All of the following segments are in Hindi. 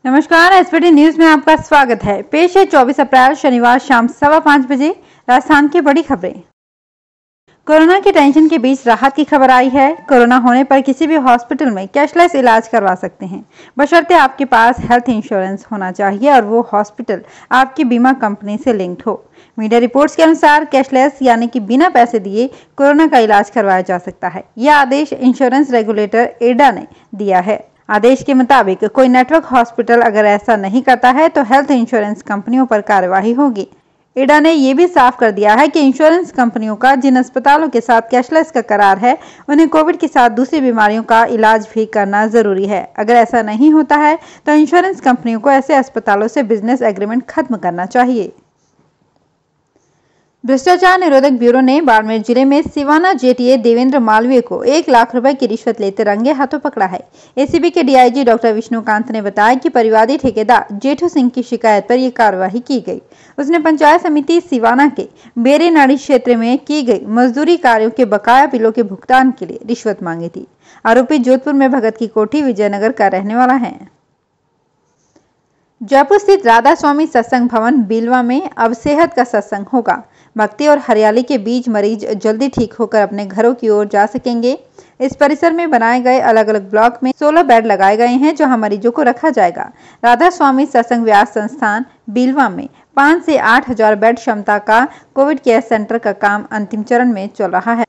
नमस्कार, एसपीटी न्यूज में आपका स्वागत है। पेश है 24 अप्रैल शनिवार शाम 5:15 बजे राजस्थान की बड़ी खबरें। कोरोना की टेंशन के बीच राहत की खबर आई है। कोरोना होने पर किसी भी हॉस्पिटल में कैशलेस इलाज करवा सकते हैं, बशर्ते आपके पास हेल्थ इंश्योरेंस होना चाहिए और वो हॉस्पिटल आपकी बीमा कंपनी से लिंक्ड हो। मीडिया रिपोर्ट्स के अनुसार कैशलेस यानी कि बिना पैसे दिए कोरोना का इलाज करवाया जा सकता है। यह आदेश इंश्योरेंस रेगुलेटर एडा ने दिया है। आदेश के मुताबिक कोई नेटवर्क हॉस्पिटल अगर ऐसा नहीं करता है तो हेल्थ इंश्योरेंस कंपनियों पर कार्रवाई होगी। एडा ने यह भी साफ कर दिया है कि इंश्योरेंस कंपनियों का जिन अस्पतालों के साथ कैशलेस का करार है, उन्हें कोविड के साथ दूसरी बीमारियों का इलाज भी करना जरूरी है। अगर ऐसा नहीं होता है तो इंश्योरेंस कंपनियों को ऐसे अस्पतालों से बिजनेस एग्रीमेंट खत्म करना चाहिए। भ्रष्टाचार निरोधक ब्यूरो ने बाड़मेर जिले में सिवाना जेटीए देवेंद्र मालवीय को 1 लाख रुपए की रिश्वत लेते रंगे हाथों पकड़ा है। एसीबी के डीआईजी डॉक्टर विष्णुकांत ने बताया कि परिवादी ठेकेदार जेठू सिंह की शिकायत पर यह कार्रवाई की गई। उसने पंचायत समिति सिवाना के बेरेनाड़ी क्षेत्र में की गई मजदूरी कार्यों के बकाया बिलों के भुगतान के लिए रिश्वत मांगी थी। आरोपी जोधपुर में भगत की कोठी विजयनगर का रहने वाला है। जयपुर स्थित राधा स्वामी सत्संग भवन बिलवा में अब सेहत का सत्संग होगा। भक्ति और हरियाली के बीच मरीज जल्दी ठीक होकर अपने घरों की ओर जा सकेंगे। इस परिसर में बनाए गए अलग अलग ब्लॉक में 16 बेड लगाए गए हैं, जहां मरीजों को रखा जाएगा। राधा स्वामी सत्संग व्यास संस्थान बिलवा में 5 से 8 हजार बेड क्षमता का कोविड केयर सेंटर का काम अंतिम चरण में चल रहा है।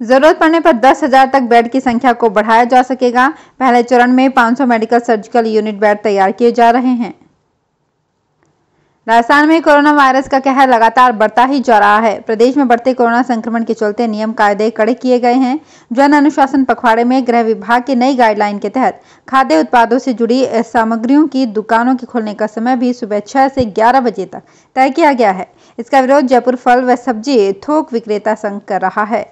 जरूरत पड़ने पर 10,000 तक बेड की संख्या को बढ़ाया जा सकेगा। पहले चरण में 500 मेडिकल सर्जिकल यूनिट बेड तैयार किए जा रहे हैं। राजस्थान में कोरोना वायरस का कहर लगातार बढ़ता ही जा रहा है। प्रदेश में बढ़ते कोरोना संक्रमण के चलते नियम कायदे कड़े किए गए हैं। जन अनुशासन पखवाड़े में गृह विभाग की नई गाइडलाइन के तहत खाद्य उत्पादों से जुड़ी सामग्रियों की दुकानों के खुलने का समय भी सुबह 6 से 11 बजे तक तय किया गया है। इसका विरोध जयपुर फल व सब्जी थोक विक्रेता संघ कर रहा है।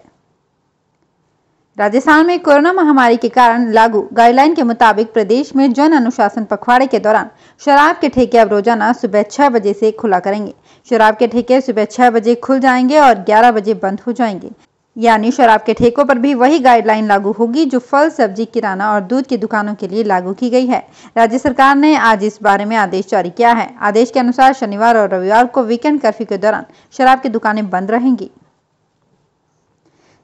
राजस्थान में कोरोना महामारी के कारण लागू गाइडलाइन के मुताबिक प्रदेश में जन अनुशासन पखवाड़े के दौरान शराब के ठेके अब रोजाना सुबह 6 बजे से खुला करेंगे। शराब के ठेके सुबह 6 बजे खुल जाएंगे और 11 बजे बंद हो जाएंगे। यानी शराब के ठेकों पर भी वही गाइडलाइन लागू होगी जो फल, सब्जी, किराना और दूध की दुकानों के लिए लागू की गई है। राज्य सरकार ने आज इस बारे में आदेश जारी किया है। आदेश के अनुसार शनिवार और रविवार को वीकेंड कर्फ्यू के दौरान शराब की दुकानें बंद रहेंगी।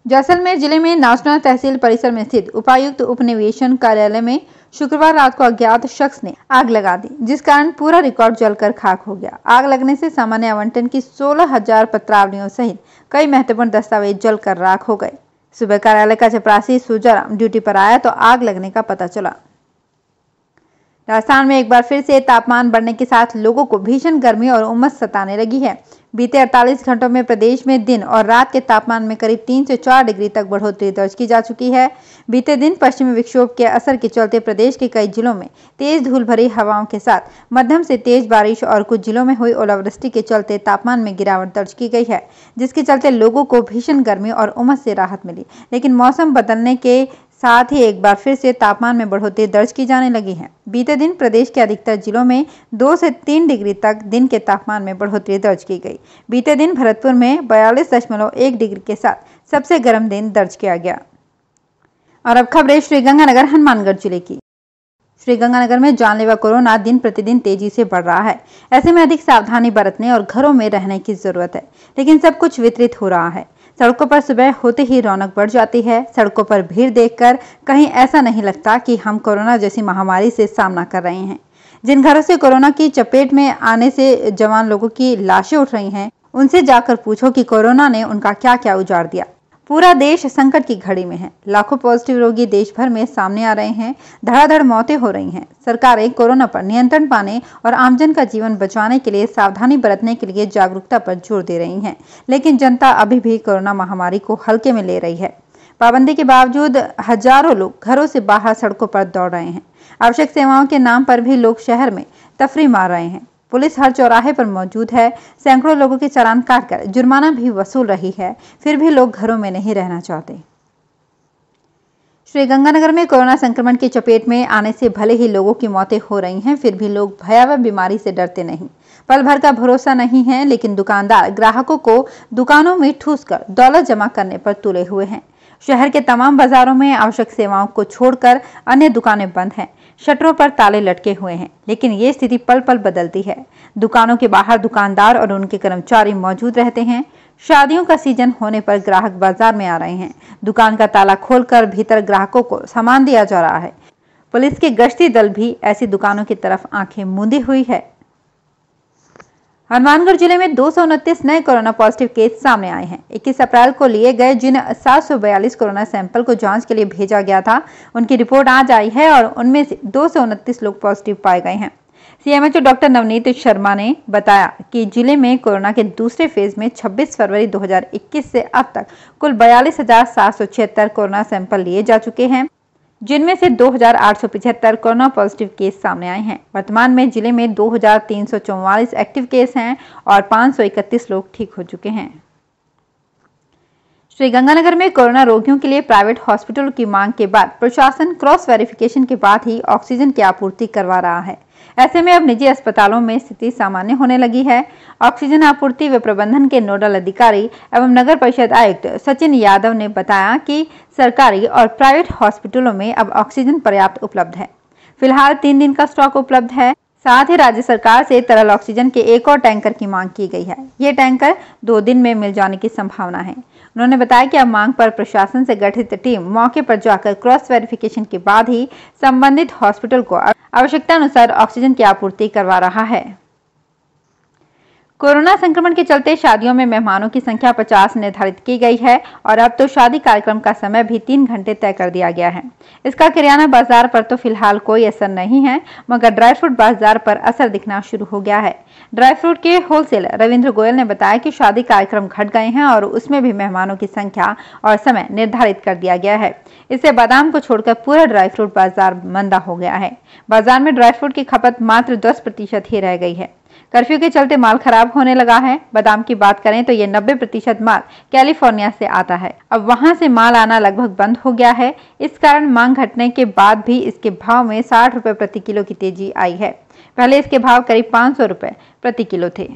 जैसलमेर जिले में नाचना तहसील परिसर में स्थित उपायुक्त उपनिवेशन कार्यालय में शुक्रवार रात को अज्ञात शख्स ने आग लगा दी, जिस कारण पूरा रिकॉर्ड जलकर खाक हो गया। आग लगने से सामान्य आवंटन की 16,000 पत्रावलियों सहित कई महत्वपूर्ण दस्तावेज जलकर राख हो गए। सुबह कार्यालय का चपरासी सुजाराम ड्यूटी पर आया तो आग लगने का पता चला। राजस्थान में एक बार फिर से तापमान बढ़ने के साथ लोगों को भीषण गर्मी और उमस सताने लगी है। बीते 48 घंटों में प्रदेश में दिन और रात के तापमान में करीब 3 से 4 डिग्री तक बढ़ोतरी दर्ज की जा चुकी है। बीते दिन पश्चिमी विक्षोभ के असर के चलते प्रदेश के कई जिलों में तेज धूल भरी हवाओं के साथ मध्यम से तेज बारिश और कुछ जिलों में हुई ओलावृष्टि के चलते तापमान में गिरावट दर्ज की गई है, जिसके चलते लोगों को भीषण गर्मी और उमस से राहत मिली। लेकिन मौसम बदलने के साथ ही एक बार फिर से तापमान में बढ़ोतरी दर्ज की जाने लगी है। बीते दिन प्रदेश के अधिकतर जिलों में 2 से 3 डिग्री तक दिन के तापमान में बढ़ोतरी दर्ज की गई। बीते दिन भरतपुर में 42.1 डिग्री के साथ सबसे गर्म दिन दर्ज किया गया। और अब खबरें श्रीगंगानगर हनुमानगढ़ जिले की। श्रीगंगानगर में जानलेवा कोरोना दिन प्रतिदिन तेजी से बढ़ रहा है। ऐसे में अधिक सावधानी बरतने और घरों में रहने की जरूरत है, लेकिन सब कुछ वितरित हो रहा है। सड़कों पर सुबह होते ही रौनक बढ़ जाती है। सड़कों पर भीड़ देखकर कहीं ऐसा नहीं लगता कि हम कोरोना जैसी महामारी से सामना कर रहे हैं। जिन घरों से कोरोना की चपेट में आने से जवान लोगों की लाशें उठ रही हैं, उनसे जाकर पूछो कि कोरोना ने उनका क्या क्या उजाड़ दिया। पूरा देश संकट की घड़ी में है। लाखों पॉजिटिव रोगी देश भर में सामने आ रहे हैं। धड़ाधड़ मौतें हो रही हैं। सरकारें कोरोना पर नियंत्रण पाने और आमजन का जीवन बचाने के लिए सावधानी बरतने के लिए जागरूकता पर जोर दे रही हैं, लेकिन जनता अभी भी कोरोना महामारी को हल्के में ले रही है। पाबंदी के बावजूद हजारों लोग घरों से बाहर सड़कों पर दौड़ रहे हैं। आवश्यक सेवाओं के नाम पर भी लोग शहर में तफरी मार रहे हैं। पुलिस हर चौराहे पर मौजूद है। सैकड़ों लोगों के चालान काटकर जुर्माना भी वसूल रही है, फिर भी लोग घरों में नहीं रहना चाहते। श्रीगंगानगर में कोरोना संक्रमण की चपेट में आने से भले ही लोगों की मौतें हो रही हैं, फिर भी लोग भयावह बीमारी से डरते नहीं। पल भर का भरोसा नहीं है, लेकिन दुकानदार ग्राहकों को दुकानों में ठूसकर दौलत जमा करने पर तुले हुए हैं। शहर के तमाम बाजारों में आवश्यक सेवाओं को छोड़कर अन्य दुकानें बंद हैं। शटरों पर ताले लटके हुए हैं, लेकिन ये स्थिति पल पल बदलती है। दुकानों के बाहर दुकानदार और उनके कर्मचारी मौजूद रहते हैं। शादियों का सीजन होने पर ग्राहक बाजार में आ रहे हैं। दुकान का ताला खोलकर भीतर ग्राहकों को सामान दिया जा रहा है। पुलिस के गश्ती दल भी ऐसी दुकानों की तरफ आंखें मूंदी हुई है। हनुमानगढ़ जिले में 229 नए कोरोना पॉजिटिव केस सामने आए हैं। 21 अप्रैल को लिए गए जिन 742 कोरोना सैंपल को जांच के लिए भेजा गया था, उनकी रिपोर्ट आज आई है और उनमें से 229 लोग पॉजिटिव पाए गए हैं। सीएमएचओ डॉक्टर नवनीत शर्मा ने बताया कि जिले में कोरोना के दूसरे फेज में 26 फरवरी 2021 से अब तक कुल 42,776 कोरोना सैंपल लिए जा चुके हैं, जिनमें से 2,875 कोरोना पॉजिटिव केस सामने आए हैं। वर्तमान में जिले में 2,344 एक्टिव केस हैं और 531 लोग ठीक हो चुके हैं। श्रीगंगानगर में कोरोना रोगियों के लिए प्राइवेट हॉस्पिटल की मांग के बाद प्रशासन क्रॉस वेरिफिकेशन के बाद ही ऑक्सीजन की आपूर्ति करवा रहा है। ऐसे में अब निजी अस्पतालों में स्थिति सामान्य होने लगी है। ऑक्सीजन आपूर्ति व प्रबंधन के नोडल अधिकारी एवं नगर परिषद आयुक्त सचिन यादव ने बताया कि सरकारी और प्राइवेट हॉस्पिटलों में अब ऑक्सीजन पर्याप्त उपलब्ध है। फिलहाल 3 दिन का स्टॉक उपलब्ध है। साथ ही राज्य सरकार से तरल ऑक्सीजन के एक और टैंकर की मांग की गई है। ये टैंकर 2 दिन में मिल जाने की संभावना है। उन्होंने बताया कि अब मांग पर प्रशासन से गठित टीम मौके पर जाकर क्रॉस वेरिफिकेशन के बाद ही संबंधित हॉस्पिटल को आवश्यकता अनुसार ऑक्सीजन की आपूर्ति करवा रहा है। कोरोना संक्रमण के चलते शादियों में मेहमानों की संख्या 50 निर्धारित की गई है और अब तो शादी कार्यक्रम का समय भी 3 घंटे तय कर दिया गया है। इसका किराना बाजार पर तो फिलहाल कोई असर नहीं है, मगर ड्राई फ्रूट बाजार पर असर दिखना शुरू हो गया है। ड्राई फ्रूट के होलसेलर रविंद्र गोयल ने बताया कि शादी कार्यक्रम घट गए हैं और उसमें भी मेहमानों की संख्या और समय निर्धारित कर दिया गया है। इससे बादाम को छोड़कर पूरा ड्राई फ्रूट बाजार मंदा हो गया है। बाजार में ड्राई फ्रूट की खपत मात्र 10% ही रह गई है। कर्फ्यू के चलते माल खराब होने लगा है। बादाम की बात करें तो ये 90% माल कैलिफोर्निया से आता है। अब वहां से माल आना लगभग बंद हो गया है। इस कारण मांग घटने के बाद भी इसके भाव में 60 रुपए प्रति किलो की तेजी आई है। पहले इसके भाव करीब 500 रुपए प्रति किलो थे।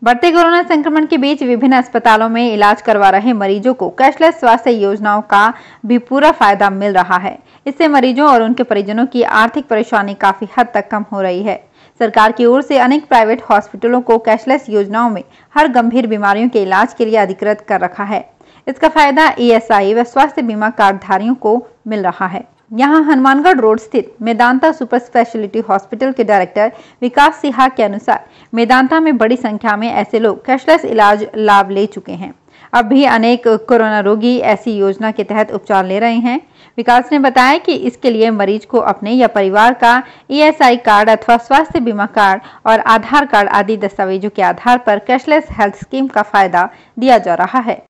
बढ़ते कोरोना संक्रमण के बीच विभिन्न अस्पतालों में इलाज करवा रहे मरीजों को कैशलेस स्वास्थ्य योजनाओं का भी पूरा फायदा मिल रहा है। इससे मरीजों और उनके परिजनों की आर्थिक परेशानी काफी हद तक कम हो रही है। सरकार की ओर से अनेक प्राइवेट हॉस्पिटलों को कैशलेस योजनाओं में हर गंभीर बीमारियों के इलाज के लिए अधिकृत कर रखा है। इसका फायदा ईएसआई व स्वास्थ्य बीमा कार्डधारियों को मिल रहा है। यहाँ हनुमानगढ़ रोड स्थित मेदांता सुपर स्पेशलिटी हॉस्पिटल के डायरेक्टर विकास सिन्हा के अनुसार मेदांता में बड़ी संख्या में ऐसे लोग कैशलेस इलाज लाभ ले चुके हैं। अब भी अनेक कोरोना रोगी ऐसी योजना के तहत उपचार ले रहे हैं। विकास ने बताया कि इसके लिए मरीज को अपने या परिवार का ईएसआई कार्ड अथवा स्वास्थ्य बीमा कार्ड और आधार कार्ड आदि दस्तावेजों के आधार पर कैशलेस हेल्थ स्कीम का फायदा दिया जा रहा है।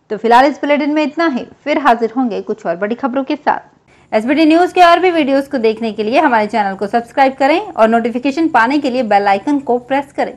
तो फिलहाल इस बुलेटिन में इतना ही। फिर हाजिर होंगे कुछ और बड़ी खबरों के साथ। एसबीटी न्यूज के और भी वीडियोस को देखने के लिए हमारे चैनल को सब्सक्राइब करें और नोटिफिकेशन पाने के लिए बेल आइकन को प्रेस करें।